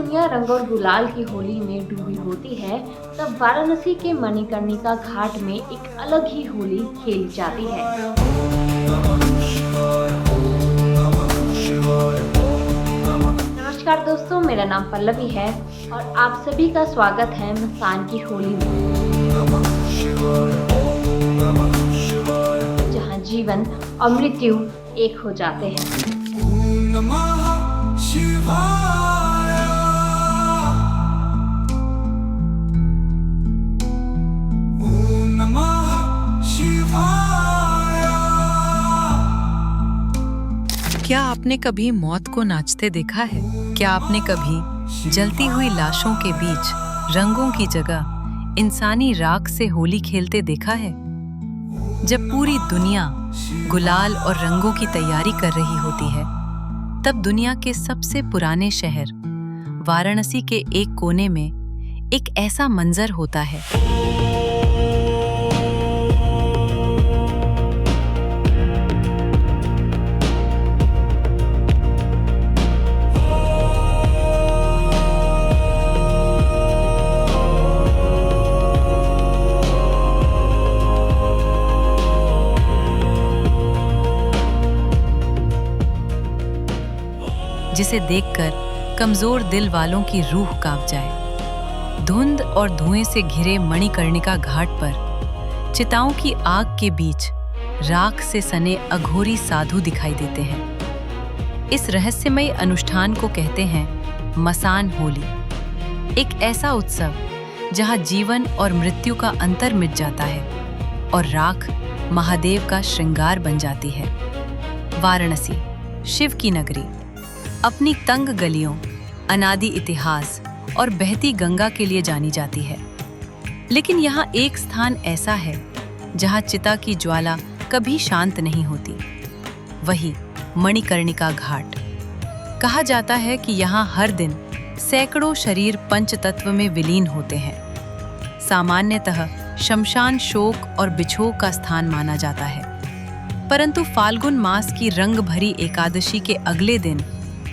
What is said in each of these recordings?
दुनिया रंग और गुलाल की होली में डूबी होती है, तब वाराणसी के मणिकर्णिका घाट में एक अलग ही होली खेली जाती है। नमस्कार दोस्तों, मेरा नाम पल्लवी है और आप सभी का स्वागत है मसान की होली में, जहां जीवन और मृत्यु एक हो जाते हैं। क्या आपने कभी मौत को नाचते देखा है? क्या आपने कभी जलती हुई लाशों के बीच रंगों की जगह इंसानी राख से होली खेलते देखा है? जब पूरी दुनिया गुलाल और रंगों की तैयारी कर रही होती है, तब दुनिया के सबसे पुराने शहर वाराणसी के एक कोने में एक ऐसा मंजर होता है। जिसे देखकर कमजोर दिल वालों की रूह कांप जाए। धुंध और धुएं से घिरे मणिकर्णिका घाट पर चिताओं की आग के बीच राख से सने अघोरी साधु दिखाई देते हैं। इस रहस्यमयी अनुष्ठान को कहते हैं मसान होली, एक ऐसा उत्सव जहां जीवन और मृत्यु का अंतर मिट जाता है और राख महादेव का श्रृंगार बन जाती है। वाराणसी, शिव की नगरी, अपनी तंग गलियों, अनादि इतिहास और बहती गंगा के लिए जानी जाती है। लेकिन यहाँ एक स्थान ऐसा है जहाँ चिता की ज्वाला कभी शांत नहीं होती, वही मणिकर्णिका घाट। कहा जाता है कि यहाँ हर दिन सैकड़ों शरीर पंचतत्व में विलीन होते हैं। सामान्यतः शमशान शोक और बिछोह का स्थान माना जाता है, परंतु फाल्गुन मास की रंग भरी एकादशी के अगले दिन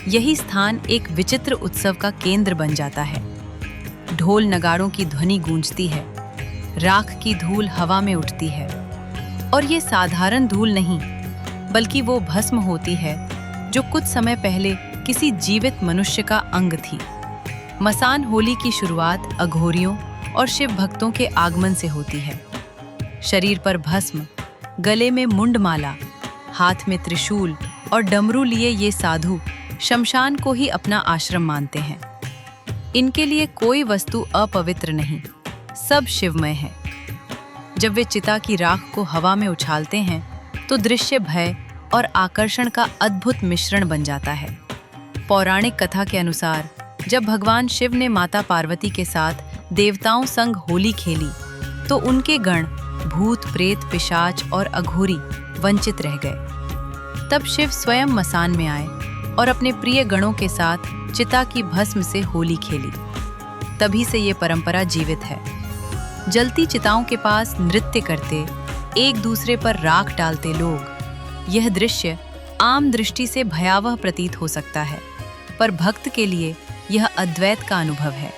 यही स्थान एक विचित्र उत्सव का केंद्र बन जाता है। ढोल नगाड़ों की ध्वनि गूंजती है, राख की धूल हवा में उठती है, और ये साधारण धूल नहीं, बल्कि वो भस्म होती है जो कुछ समय पहले किसी जीवित मनुष्य का अंग थी। मसान होली की शुरुआत अघोरियों और शिव भक्तों के आगमन से होती है। शरीर पर भस्म, गले में मुंडमाला, हाथ में त्रिशूल और डमरू लिए ये साधु शमशान को ही अपना आश्रम मानते हैं। इनके लिए कोई वस्तु अपवित्र नहीं, सब शिवमय है। जब वे चिता की राख को हवा में उछालते हैं तो दृश्य भय और आकर्षण का अद्भुत मिश्रण बन जाता है। पौराणिक कथा के अनुसार जब भगवान शिव ने माता पार्वती के साथ देवताओं संग होली खेली तो उनके गण भूत, प्रेत, पिशाच और अघोरी वंचित रह गए। तब शिव स्वयं मसान में आए और अपने प्रिय गणों के साथ चिता की भस्म से होली खेली। तभी से ये परंपरा जीवित है। जलती चिताओं के पास नृत्य करते, एक दूसरे पर राख डालते लोग। यह दृश्य आम दृष्टि से भयावह प्रतीत हो सकता है, पर भक्त के लिए यह अद्वैत का अनुभव है।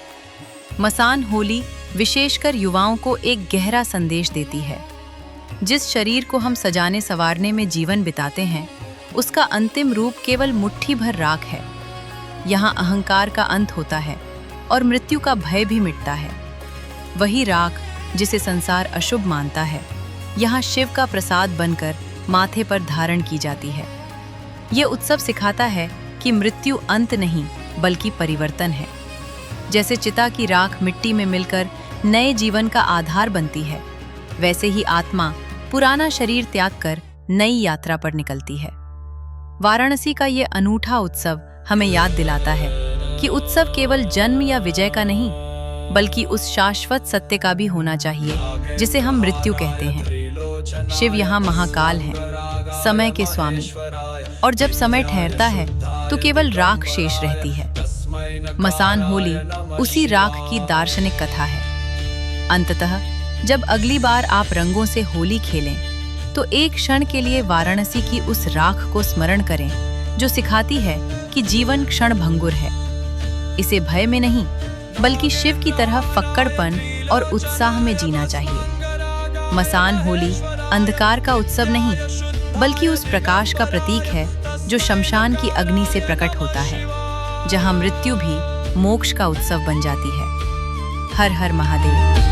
मसान होली विशेषकर युवाओं को एक गहरा संदेश देती है। जिस शरीर को हम सजाने संवारने में जीवन बिताते हैं, उसका अंतिम रूप केवल मुट्ठी भर राख है। यहाँ अहंकार का अंत होता है और मृत्यु का भय भी मिटता है। वही राख जिसे संसार अशुभ मानता है, यहाँ शिव का प्रसाद बनकर माथे पर धारण की जाती है। ये उत्सव सिखाता है कि मृत्यु अंत नहीं, बल्कि परिवर्तन है। जैसे चिता की राख मिट्टी में मिलकर नए जीवन का आधार बनती है, वैसे ही आत्मा पुराना शरीर त्याग कर नई यात्रा पर निकलती है। वाराणसी का ये अनूठा उत्सव हमें याद दिलाता है कि उत्सव केवल जन्म या विजय का नहीं, बल्कि उस शाश्वत सत्य का भी होना चाहिए जिसे हम मृत्यु कहते हैं। शिव यहाँ महाकाल हैं, समय के स्वामी, और जब समय ठहरता है तो केवल राख शेष रहती है। मसान होली उसी राख की दार्शनिक कथा है। अंततः जब अगली बार आप रंगों से होली खेलें तो एक क्षण के लिए वाराणसी की उस राख को स्मरण करें जो सिखाती है कि जीवन क्षण भंगुर है। इसे भय में नहीं, बल्कि शिव की तरह फक्कड़पन और उत्साह में जीना चाहिए। मसान होली अंधकार का उत्सव नहीं, बल्कि उस प्रकाश का प्रतीक है जो शमशान की अग्नि से प्रकट होता है, जहां मृत्यु भी मोक्ष का उत्सव बन जाती है। हर हर महादेव।